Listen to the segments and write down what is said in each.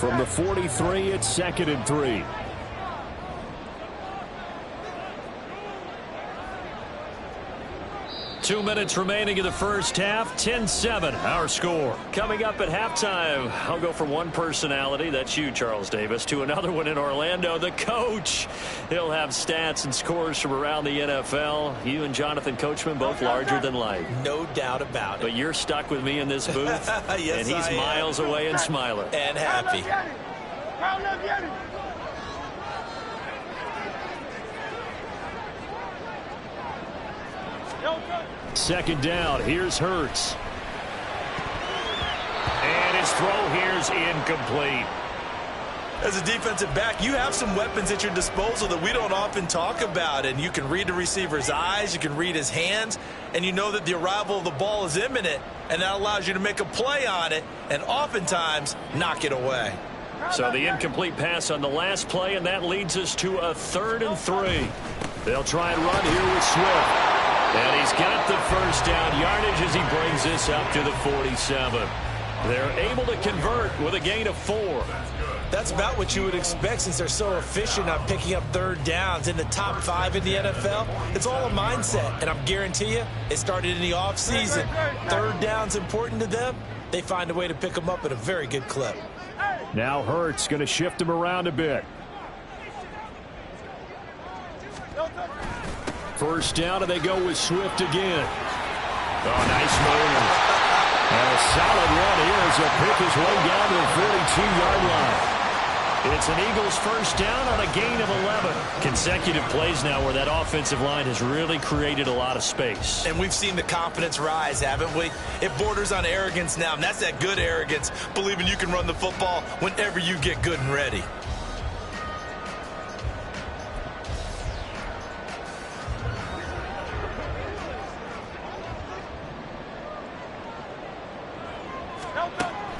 From the 43, it's 2nd and 3. Two minutes remaining in the first half. 10-7, our score. Coming up at halftime, I'll go from one personality, that's you, Charles Davis, to another one in Orlando, the coach. He'll have stats and scores from around the NFL. You and Jonathan Coachman, both larger than life. No doubt about it. But you're stuck with me in this booth, yes, and he's miles away and smiling. And happy. Second down. Here's Hurts. And his throw here's incomplete. As a defensive back, you have some weapons at your disposal that we don't often talk about. And you can read the receiver's eyes, you can read his hands, and you know that the arrival of the ball is imminent. And that allows you to make a play on it and oftentimes knock it away. So the incomplete pass on the last play, and that leads us to a 3rd and 3. They'll try and run here with Swift. And he's got the first down yardage as he brings this up to the 47. They're able to convert with a gain of 4. That's about what you would expect since they're so efficient on picking up 3rd downs in the top 5 in the NFL. It's all a mindset, and I'm guarantee you it started in the offseason. 3rd down's important to them. They find a way to pick them up at a very good clip. Now Hurts going to shift him around a bit. First down, and they go with Swift again. Oh, nice move. And a solid run here as he'll pick his way down to the 42-yard line. It's an Eagles first down on a gain of 11. Consecutive plays now where that offensive line has really created a lot of space. And we've seen the confidence rise, haven't we? It borders on arrogance now, and that's that good arrogance, believing you can run the football whenever you get good and ready.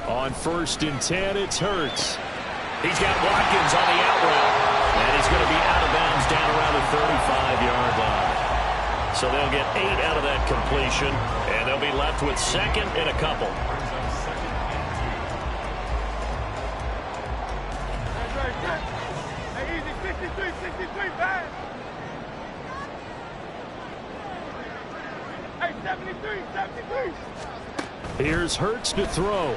On 1st and 10, it's Hurts. He's got Watkins on the out route. And he's going to be out of bounds down around the 35-yard line. So they'll get 8 out of that completion, and they'll be left with 2nd and a couple. Here's Hurts to throw.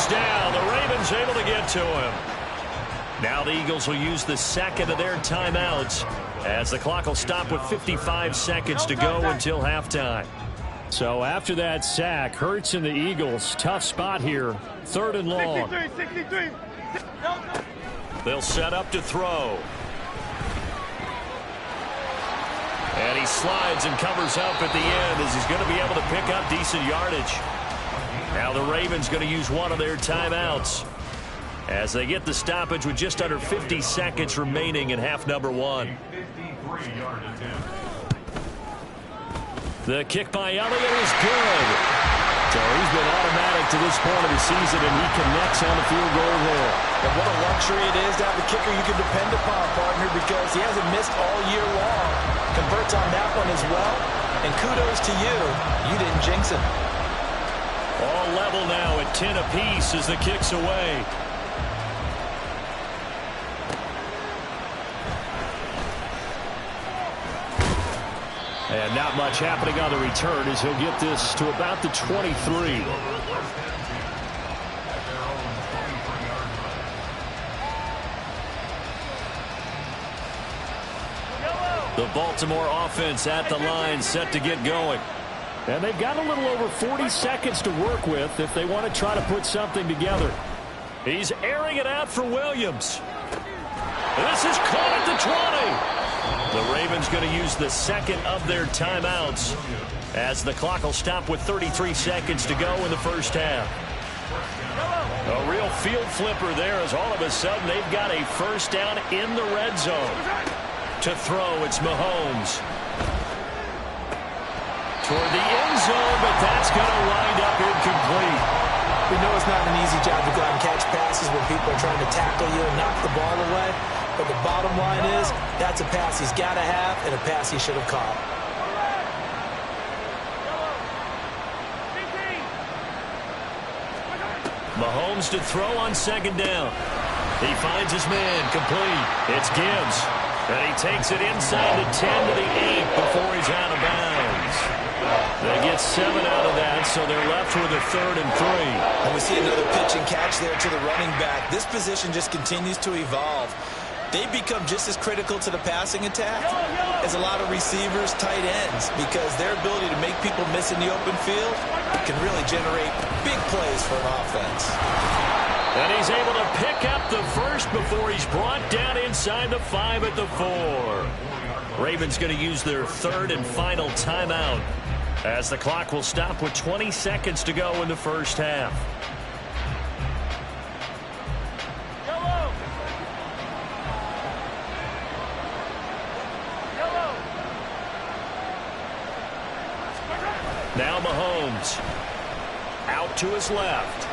Down. The Ravens able to get to him. Now the Eagles will use the 2nd of their timeouts as the clock will stop with 55 seconds to go until halftime. So after that sack, Hurts and the Eagles, tough spot here. 3rd and long. 63. They'll set up to throw. And he slides and covers up at the end as he's going to be able to pick up decent yardage. Now the Ravens going to use one of their timeouts as they get the stoppage with just under 50 seconds remaining in half number 1. The kick by Elliott is good. So he's been automatic to this point of the season, and he connects on the field goal there. And what a luxury it is to have a kicker you can depend upon, partner, because he hasn't missed all year long. Converts on that one as well. And kudos to you. You didn't jinx him. All level now at 10 apiece as the kick's away. And not much happening on the return as he'll get this to about the 23. The Baltimore offense at the line set to get going. And they've got a little over 40 seconds to work with if they want to try to put something together. He's airing it out for Williams. This is caught at the 20. The Ravens going to use the 2nd of their timeouts as the clock will stop with 33 seconds to go in the first half. A real field flipper there as all of a sudden they've got a first down in the red zone. To throw, it's Mahomes. Toward the end zone, but that's going to wind up incomplete. We know it's not an easy job to go out and catch passes when people are trying to tackle you and knock the ball away. But the bottom line is, that's a pass he's got to have and a pass he should have caught. Mahomes to throw on second down. He finds his man, complete. It's Gibbs. And he takes it inside the 10 to the 8 before he's out of bounds. They get 7 out of that, so they're left with a 3rd and 3. And we see another pitch and catch there to the running back. This position just continues to evolve. They become just as critical to the passing attack as a lot of receivers, tight ends, because their ability to make people miss in the open field can really generate big plays for an offense. And he's able to pick up the first before he's brought down inside the 5 at the 4. Ravens going to use their 3rd and final timeout as the clock will stop with 20 seconds to go in the first half. Now Mahomes out to his left.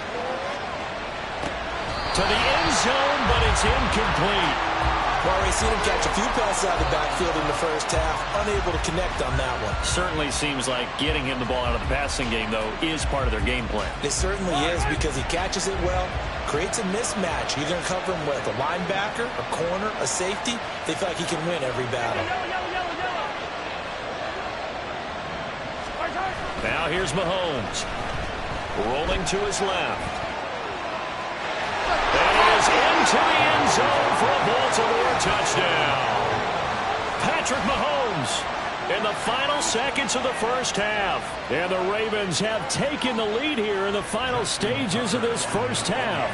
To the end zone, but it's incomplete. Well, we've seen him catch a few passes out of the backfield in the first half, unable to connect on that one. Certainly seems like getting him the ball out of the passing game, though, is part of their game plan. It certainly is, because he catches it well, creates a mismatch. You're going to cover him with a linebacker, a corner, a safety. They feel like he can win every battle. Now here's Mahomes. Rolling to his left. And he is into the end zone for a Baltimore touchdown. Patrick Mahomes in the final seconds of the first half. And the Ravens have taken the lead here in the final stages of this first half.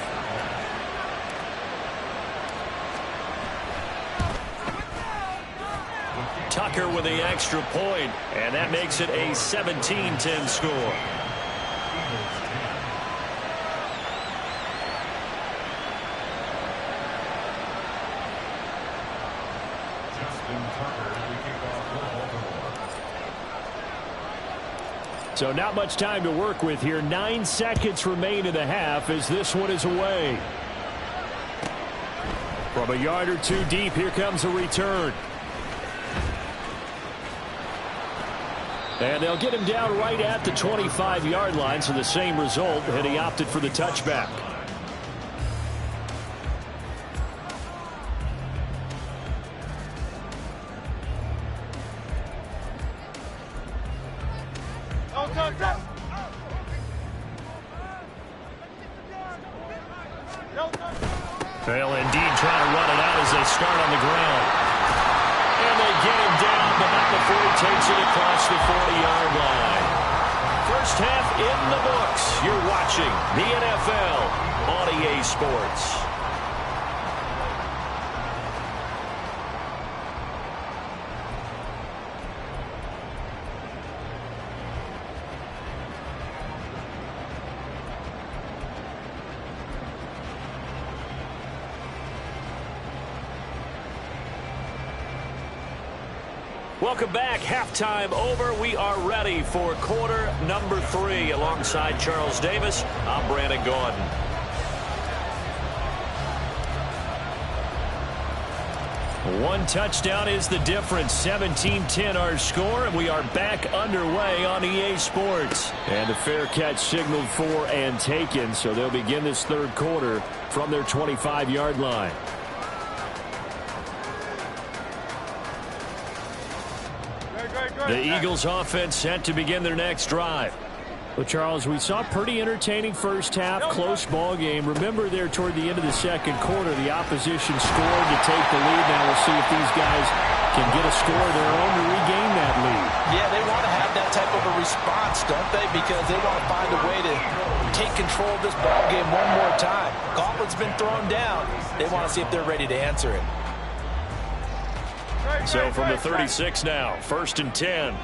Tucker with the extra point, and that makes it a 17-10 score. So not much time to work with here. 9 seconds remain in the half as this one is away. From a yard or two deep, here comes a return. And they'll get him down right at the 25-yard line, so the same result, and he opted for the touchback. They'll indeed try to run it out as they start on the ground. And they get him down, but not before he takes it across the 40-yard line. First half in the books. You're watching the NFL on EA Sports. Welcome back. Halftime over. We are ready for quarter number 3. Alongside Charles Davis, I'm Brandon Gaudin. One touchdown is the difference. 17-10 our score, and we are back underway on EA Sports. And a fair catch signaled for and taken, so they'll begin this third quarter from their 25-yard line. The Eagles offense set to begin their next drive. Well, Charles, we saw a pretty entertaining first half, close ball game. Remember there toward the end of the second quarter, the opposition scored to take the lead. Now we'll see if these guys can get a score of their own to regain that lead. Yeah, they want to have that type of a response, don't they? Because they want to find a way to take control of this ball game one more time. Gauntlet's been thrown down. They want to see if they're ready to answer it. So from the 36 now, 1st and 10.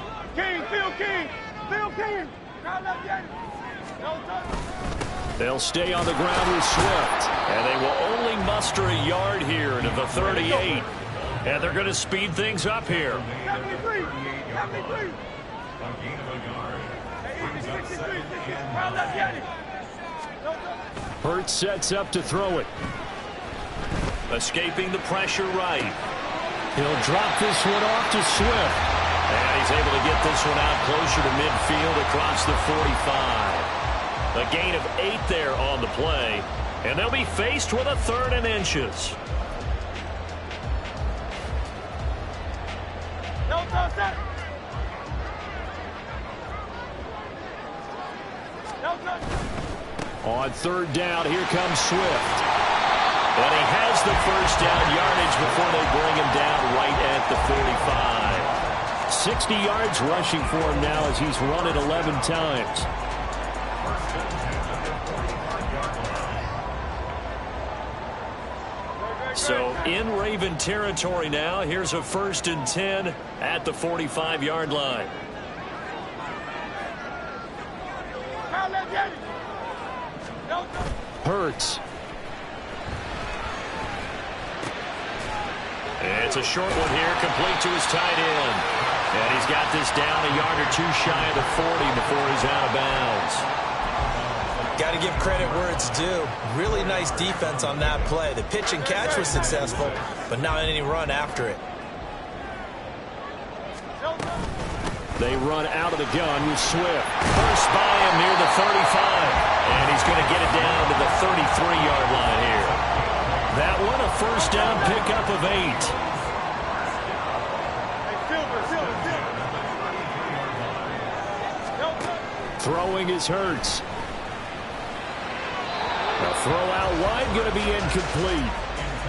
They'll stay on the ground with Swift, and they will only muster a yard here into the 38. And they're going to speed things up here. Hurts sets up to throw it. Escaping the pressure right. He'll drop this one off to Swift. And he's able to get this one out closer to midfield across the 45. A gain of 8 there on the play. And they'll be faced with a 3rd and inches. On 3rd down, here comes Swift. And he has the first down yardage before they bring him down right at the 45. 60 yards rushing for him now as he's run it 11 times. So in Raven territory now. Here's a 1st and 10 at the 45-yard line. Hurts. It's a short one here, complete to his tight end. And he's got this down a yard or 2 shy of the 40 before he's out of bounds. Got to give credit where it's due. Really nice defense on that play. The pitch and catch was successful, but not any run after it. They run out of the gun with Swift. First by him near the 35. And he's going to get it down to the 33-yard line here. That one a first down pickup of 8. Throwing is Hurts. The throw out wide going to be incomplete.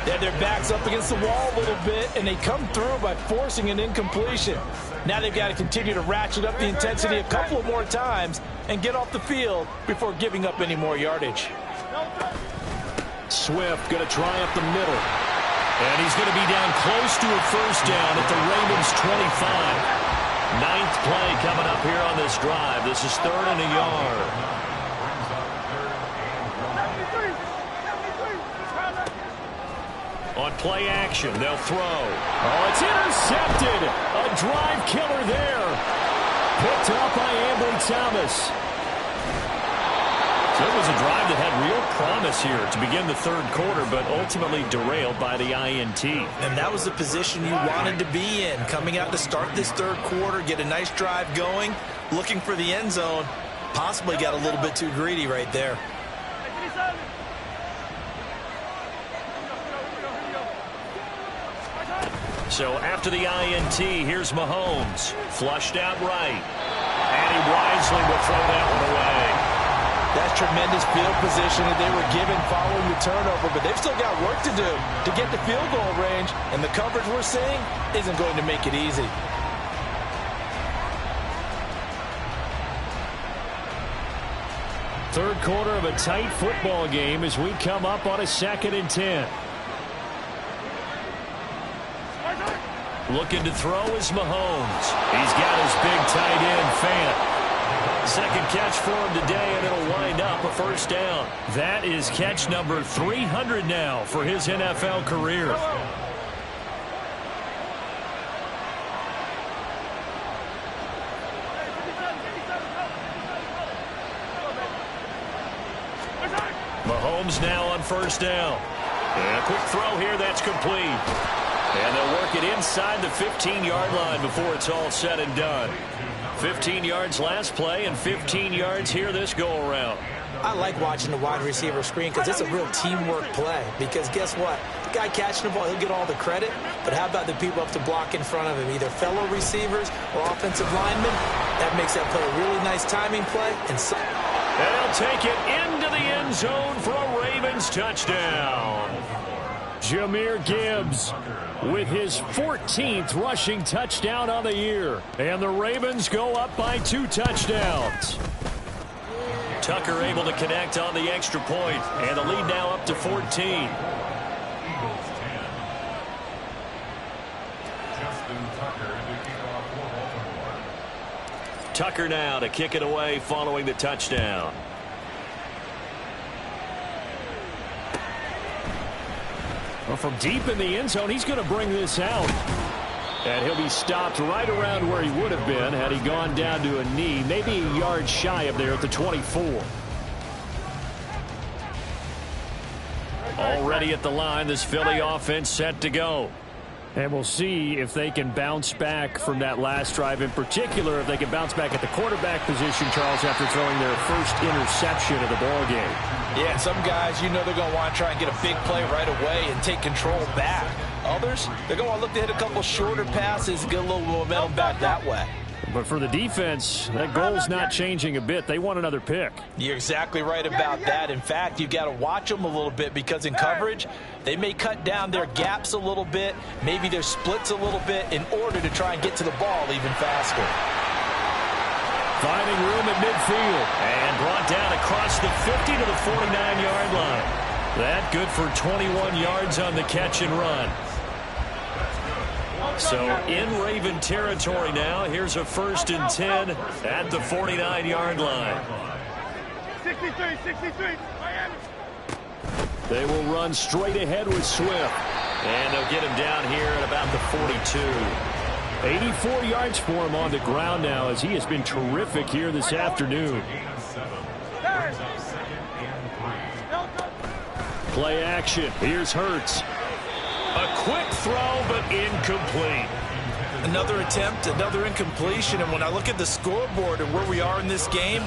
Yeah, their back's up against the wall a little bit, and they come through by forcing an incompletion. Now they've got to continue to ratchet up the intensity a couple of more times and get off the field before giving up any more yardage. Swift going to try up the middle. And he's going to be down close to a first down at the Ravens' 25. 9th play coming up here on this drive. This is 3rd and a yard. On play action, they'll throw. Oh, it's intercepted. A drive killer there. Picked up by Ambry Thomas. So it was a drive that had real promise here to begin the 3rd quarter, but ultimately derailed by the INT. And that was the position you wanted to be in. Coming out to start this 3rd quarter, get a nice drive going, looking for the end zone. Possibly got a little bit too greedy right there. So after the INT, here's Mahomes. Flushed out right. And he wisely will throw that one away. That's tremendous field position that they were given following the turnover, but they've still got work to do to get the field goal range, and the coverage we're seeing isn't going to make it easy. Third quarter of a tight football game as we come up on a 2nd and 10. Looking to throw is Mahomes. He's got his big tight end, Fant. 2nd catch for him today, and it'll wind up a first down. That is catch number 300 now for his NFL career. Mahomes now on first down. And a quick throw here, that's complete. And they'll work it inside the 15-yard line before it's all said and done. 15 yards last play and 15 yards here this go-around. I like watching the wide receiver screen because it's a real teamwork play. Because guess what? The guy catching the ball, he'll get all the credit. But how about the people up to block in front of him, either fellow receivers or offensive linemen? That makes that play a really nice timing play. And they'll take it into the end zone for a Ravens touchdown. Jahmyr Gibbs with his 14th rushing touchdown on the year. And the Ravens go up by 2 touchdowns. Tucker able to connect on the extra point, and the lead now up to 14. Tucker now to kick it away following the touchdown. Well, from deep in the end zone, he's going to bring this out. And he'll be stopped right around where he would have been had he gone down to a knee, maybe a yard shy of there at the 24. Already at the line, this Philly offense set to go. And we'll see if they can bounce back from that last drive, in particular if they can bounce back at the quarterback position, Charles, after throwing their first interception of the ball game. Yeah, some guys, you know they're going to want to try and get a big play right away and take control back. Others, they're going to want to look to hit a couple shorter passes, get a little momentum back that way. But for the defense, that goal's not changing a bit. They want another pick. You're exactly right about that. In fact, you've got to watch them a little bit because in coverage, they may cut down their gaps a little bit, maybe their splits a little bit in order to try and get to the ball even faster. Finding room at midfield and brought down across the 50 to the 49-yard line. That good for 21 yards on the catch and run. So in Raven territory now. Here's a 1st and 10 at the 49-yard line. 63. They will run straight ahead with Swift. And they'll get him down here at about the 42. 84 yards for him on the ground now as he has been terrific here this afternoon. Play action. Here's Hurts. A quick throw, but incomplete. Another attempt, another incompletion, and when I look at the scoreboard and where we are in this game,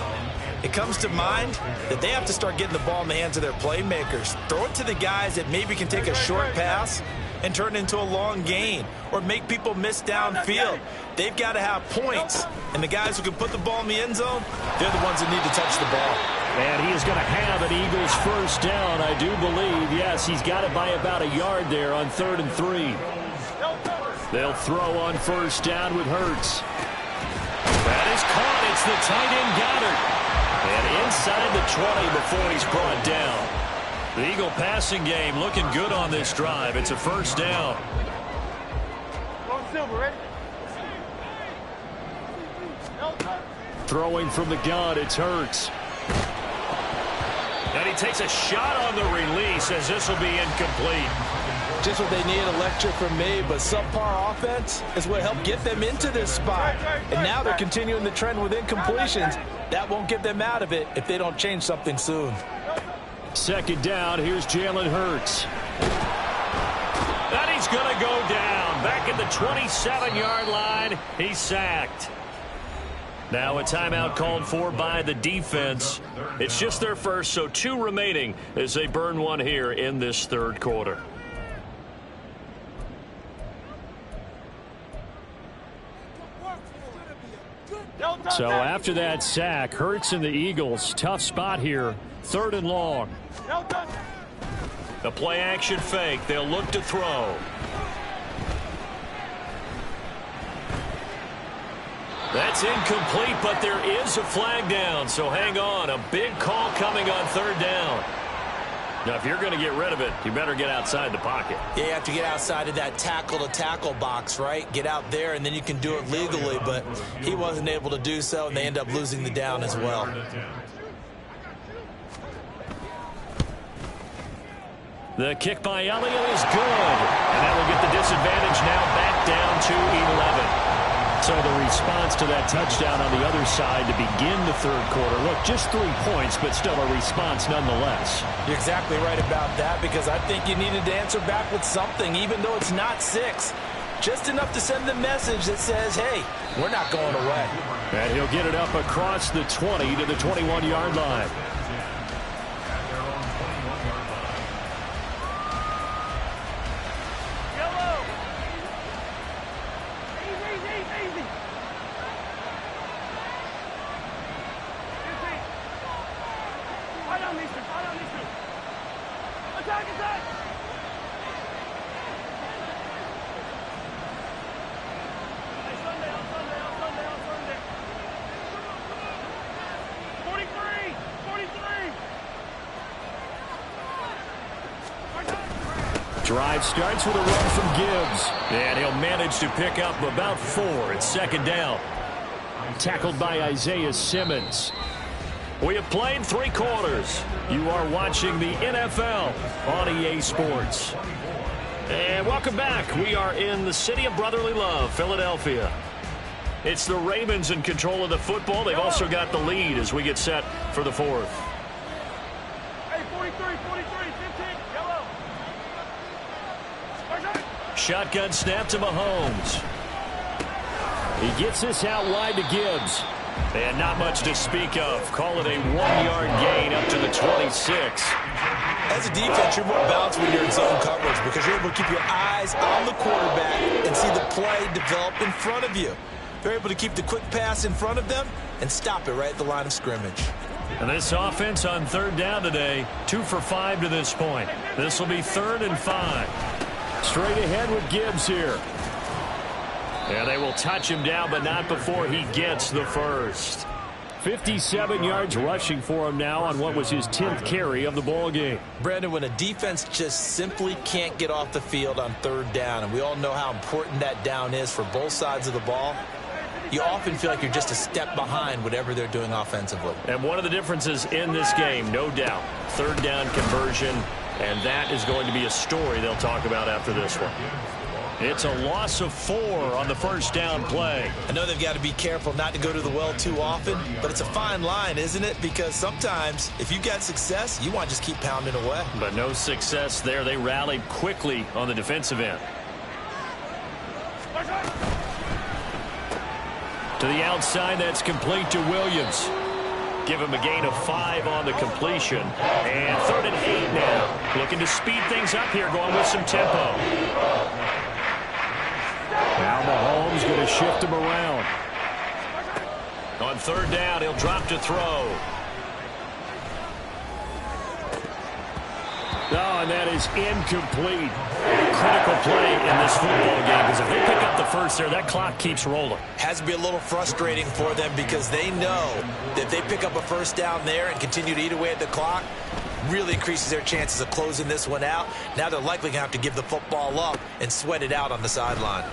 it comes to mind that they have to start getting the ball in the hands of their playmakers. Throw it to the guys that maybe can take a short pass and turn it into a long gain or make people miss downfield. They've got to have points, and the guys who can put the ball in the end zone, they're the ones that need to touch the ball. And he is going to have an Eagles first down, I do believe. Yes, he's got it by about a yard there on 3rd and 3. They'll throw on first down with Hurts. That is caught. It's the tight end Goddard. And inside the 20 before he's brought down. The Eagle passing game looking good on this drive. It's a first down. Throwing from the gun, it's Hurts. And he takes a shot on the release as this will be incomplete. Just what they need, a lecture from me, but subpar offense is what helped get them into this spot. And now they're continuing the trend with incompletions. That won't get them out of it if they don't change something soon. 2nd down, here's Jalen Hurts. And he's going to go down. Back at the 27-yard line, he's sacked. Now a timeout called for by the defense. It's just their first, so 2 remaining as they burn one here in this 3rd quarter. So after that sack, Hurts and the Eagles, tough spot here, 3rd and long. The play action fake. They'll look to throw. That's incomplete, but there is a flag down, so hang on. A big call coming on 3rd down. Now, if you're going to get rid of it, you better get outside the pocket. Yeah, you have to get outside of that tackle-to-tackle box, right? Get out there, and then you can do it legally, but he wasn't able to do so, and they end up losing the down as well. The kick by Elliott is good, and that will get the disadvantage now back down to 11. So the response to that touchdown on the other side to begin the 3rd quarter. Look, just 3 points, but still a response nonetheless. You're exactly right about that because I think you needed to answer back with something, even though it's not 6. Just enough to send the message that says, hey, we're not going away. And he'll get it up across the 20 to the 21-yard line. Drive starts with a run from Gibbs. And he'll manage to pick up about 4. It's 2nd down. Tackled by Isaiah Simmons. We have played 3 quarters. You are watching the NFL on EA Sports. And welcome back. We are in the city of brotherly love, Philadelphia. It's the Ravens in control of the football. They've also got the lead as we get set for the 4th. Shotgun snap to Mahomes. He gets this out wide to Gibbs. And not much to speak of. Call it a 1-yard gain up to the 26. As a defense, you're more balanced when you're in zone coverage because you're able to keep your eyes on the quarterback and see the play develop in front of you. They're able to keep the quick pass in front of them and stop it right at the line of scrimmage. And this offense on third down today, 2 for 5 to this point. This will be 3rd and 5. Straight ahead with Gibbs here. Yeah, they will touch him down, but not before he gets the first. 57 yards rushing for him now on what was his 10th carry of the ball game. Brandon, when a defense just simply can't get off the field on third down, and we all know how important that down is for both sides of the ball, you often feel like you're just a step behind whatever they're doing offensively. And one of the differences in this game, no doubt, third down conversion, and that is going to be a story they'll talk about after this one. It's a loss of 4 on the first down play. I know they've got to be careful not to go to the well too often, but it's a fine line, isn't it? Because sometimes if you've got success, you want to just keep pounding away. But no success there. They rallied quickly on the defensive end. To the outside, that's complete to Williams. Give him a gain of 5 on the completion. And 3rd and 8 now. Looking to speed things up here, going with some tempo. Now Mahomes going to shift him around. On third down, he'll drop to throw. Oh, and that is incomplete. Critical play in this football game because if they pick up the first there, that clock keeps rolling. Has to be a little frustrating for them because they know that if they pick up a first down there and continue to eat away at the clock, really increases their chances of closing this one out. Now they're likely going to have to give the football up and sweat it out on the sideline.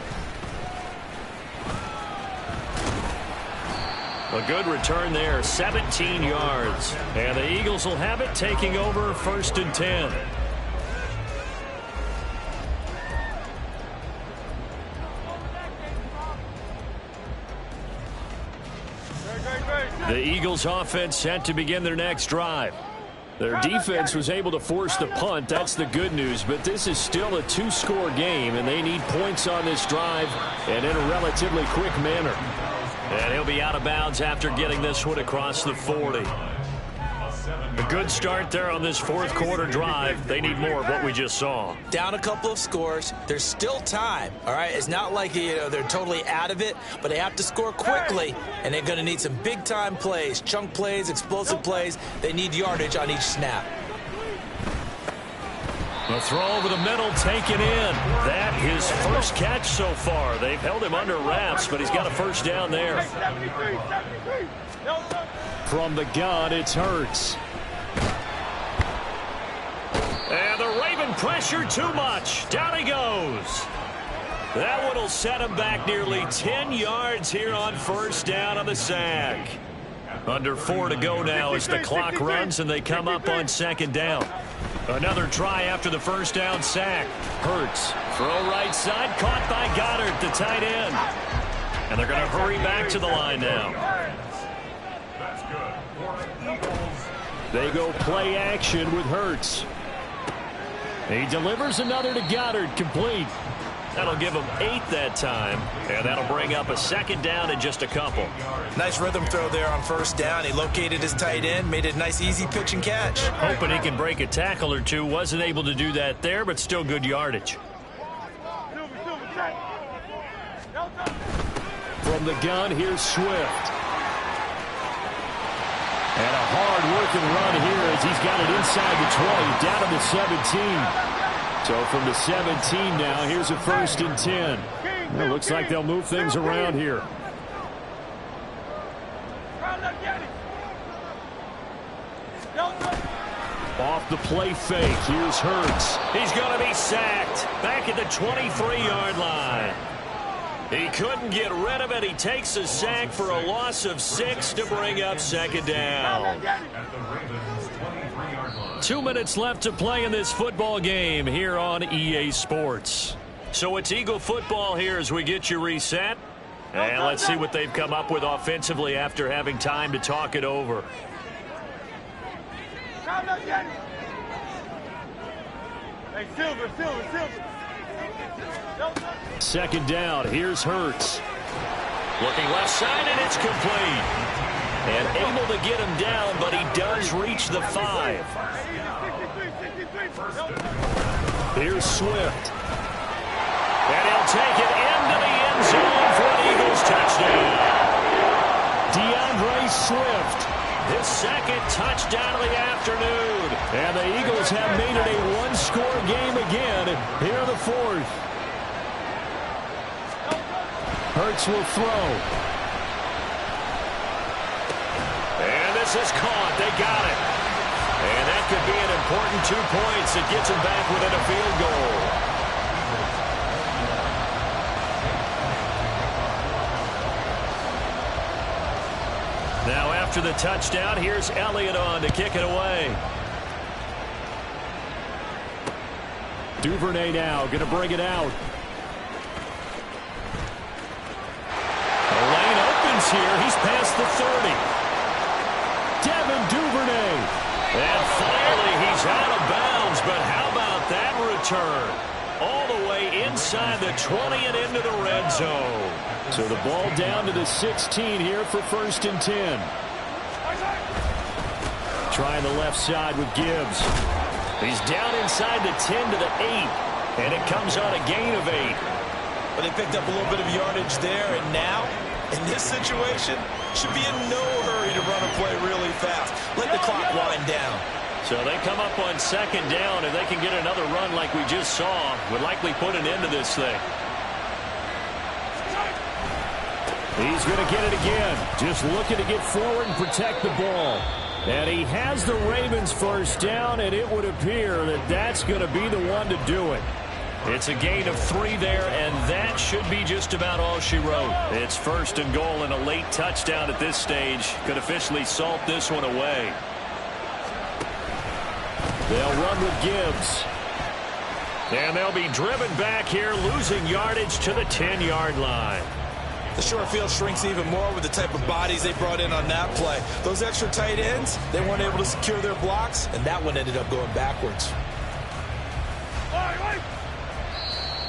A good return there, 17 yards. And the Eagles will have it, taking over 1st and 10. The Eagles offense set to begin their next drive. Their defense was able to force the punt. That's the good news. But this is still a 2-score game, and they need points on this drive and in a relatively quick manner. And he'll be out of bounds after getting this one across the 40. A good start there on this 4th quarter drive. They need more of what we just saw. Down a couple of scores. There's still time, all right? It's not like they're totally out of it, but they have to score quickly, and they're going to need some big-time plays, chunk plays, explosive plays. They need yardage on each snap. A throw over the middle taken in. That his first catch so far. They've held him under wraps, but he's got a first down there. From the gun, it's Hurts. And the Raven pressure too much. Down he goes. That one will set him back nearly 10 yards here on first down on the sack. Under 4 to go now as the clock runs and they come up on 2nd down. Another try after the first down sack. Hurts. Throw right side. Caught by Goddard, the tight end. And they're going to hurry back to the line now. They go play action with Hurts. He delivers another to Goddard, complete. That'll give him 8 that time, and that'll bring up a 2nd down in just a couple. Nice rhythm throw there on first down. He located his tight end, made it a nice easy pitch and catch. Hoping he can break a tackle or two. Wasn't able to do that there, but still good yardage. From the gun, here's Swift. And a hard-working run here as he's got it inside the 20, down to the 17. So from the 17 now, here's a 1st and 10. Well, looks like they'll move things around here. Off the play fake, here's Hurts. He's going to be sacked back at the 23-yard line. He couldn't get rid of it. He takes a sack for a loss of 6 to bring up 2nd down. 2 minutes left to play in this football game here on EA Sports. So it's Eagle football here as we get you reset. And let's see what they've come up with offensively after having time to talk it over. Hey, Silver. Second down. Here's Hurts. Looking left side, and it's complete. And able to get him down, but he does reach the 5. Here's Swift. And he'll take it into the end zone for an Eagles touchdown. DeAndre Swift, his second touchdown of the afternoon. And the Eagles have made it a one-score game again here in the 4th. Hurts will throw. And this is caught. They got it. And that could be an important 2 points. It gets them back within a field goal. Now after the touchdown, here's Elliott on to kick it away. Duvernay now going to bring it out. The lane opens here. He's past the 30. Devin Duvernay. And finally he's out of bounds, but how about that return? All the way inside the 20 and into the red zone. So the ball down to the 16 here for 1st and 10. Trying the left side with Gibbs. He's down inside the 10 to the 8. And it comes on a gain of 8. But they picked up a little bit of yardage there, and now, in this situation, should be in no hurry to run a play really fast. Let the clock wind down. So they come up on 2nd down, and they can get another run like we just saw. Would likely put an end to this thing. He's going to get it again. Just looking to get forward and protect the ball. And he has the Ravens 1st down, and it would appear that that's going to be the one to do it. It's a gain of 3 there, and that should be just about all she wrote. It's 1st and goal, and a late touchdown at this stage could officially salt this one away. They'll run with Gibbs. And they'll be driven back here, losing yardage to the 10-yard line. The short field shrinks even more with the type of bodies they brought in on that play. Those extra tight ends, they weren't able to secure their blocks, and that one ended up going backwards.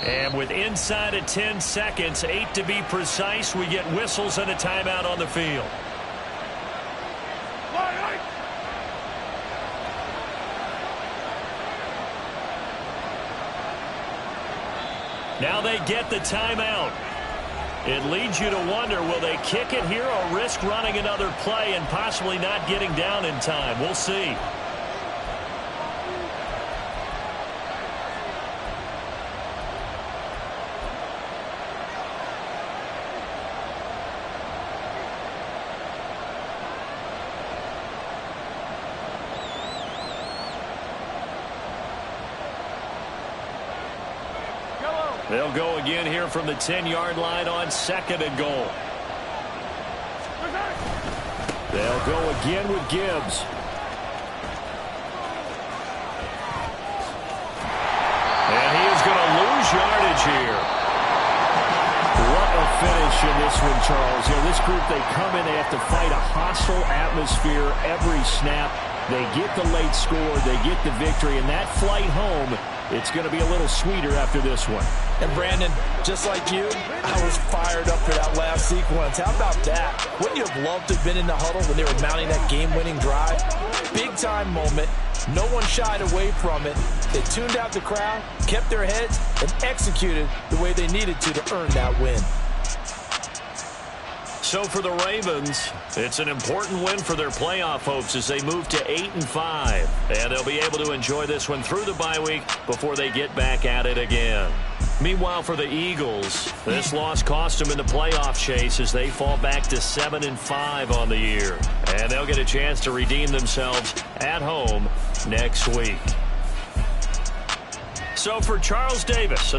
And with inside of 10 seconds, 8 to be precise, we get whistles and a timeout on the field. Now they get the timeout. It leads you to wonder, will they kick it here or risk running another play and possibly not getting down in time? We'll see. They'll go again here from the 10-yard line on 2nd and goal. They'll go again with Gibbs. And he is going to lose yardage here. What a finish in this one, Charles. You know, this group, they come in, they have to fight a hostile atmosphere every snap. They get the late score, they get the victory, and that flight home, it's going to be a little sweeter after this one. And Brandon, just like you, I was fired up for that last sequence. How about that? Wouldn't you have loved to have been in the huddle when they were mounting that game-winning drive? Big-time moment. No one shied away from it. They tuned out the crowd, kept their heads, and executed the way they needed to earn that win. So for the Ravens, it's an important win for their playoff hopes as they move to 8-5. And they'll be able to enjoy this one through the bye week before they get back at it again. Meanwhile, for the Eagles, this loss cost them in the playoff chase as they fall back to 7-5 on the year. And they'll get a chance to redeem themselves at home next week. So for Charles Davis,